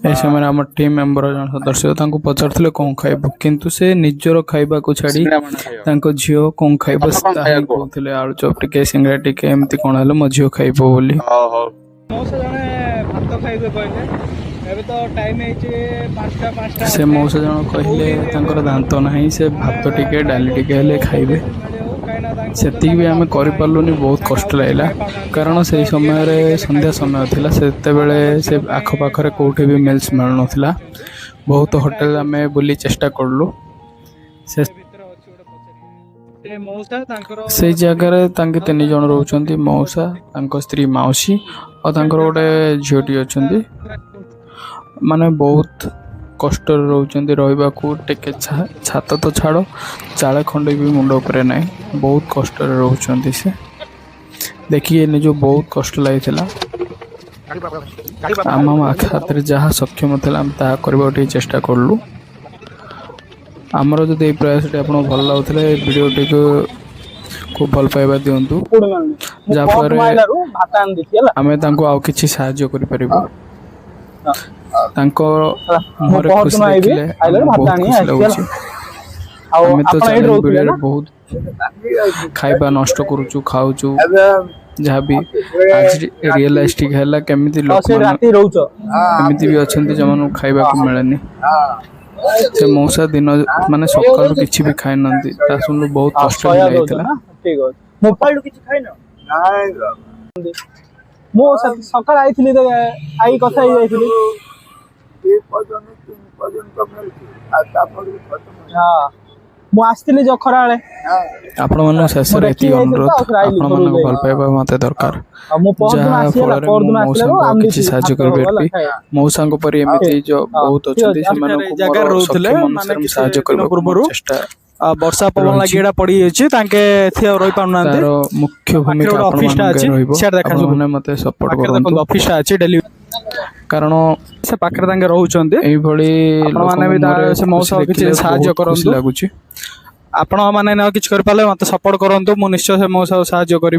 ए समय आम team member जन सदस्य पचार कौन खाइब किंतु से निजर खाइबा को छाड़ी झील कौन खाइब कहते आलू चप टिके सिंगड़ा टिके एमती कौन है मो झील खाइब बोली से मौसा जन कहले दांत ना से भात टिके डाली टिके खाइबे से भी आम करनी बहुत कष्ट लगला कारण से समय संध्या समय थिला सेते बेले से आखपाखरे कोठे भी मिल्स मिल ना बहुत होटल आम बुली चेष्टा करलु से जगह तांके 3 जन रोचंती मौसा तांको स्त्री माउसी और तांकर गोटे झीटी अच्छी माने बहुत कष्ट रोचंती रहिबा को टेके छात तो छाड़ चाले खंडे भी मुंड उपरे ना बहुत कष्ट रोचंती से देखिए निजो बहुत कष्ट लगी आम हाथ में जहाँ सक्षम था करने चेष्टा कलु आमर जो प्रयास आप भल लगुले भिडियोटी को भल पाइबा दिंतु जहाँफल आम आउ कि साहाय्य कर मुहरे खुशी देखिले बहुत खुशी लगुच आम तो चैलेंज बहुत खाइबा नष्ट करुचु खाऊचु जहाँ भी आज रियलिस्टिक है केमिति लोक एमती भी अच्छा जो खाइबा को मिलेनी से मौसा दिन माने सकाल किसी भी खाई ना सुन बहुत कष्ट आसती जो खरा आपण मन शेष अनुरोध आपण मन भल पाइबा मत दरकार जहाँ फल किसी साहाय्य कर मौसा परी एमती जो बहुत अच्छे साहाय्य चेष्टा वर्षा पवन लगे पड़ी रही पाना मुख्य भूमिका मत सपोर्ट ऑफिस अच्छे कारण से पाखे रोचे साहाय्य लगुच आपण मैंने किसी कर मत सपोर्ट करूँ मुझे निश्चय से मो साहाय्य करी।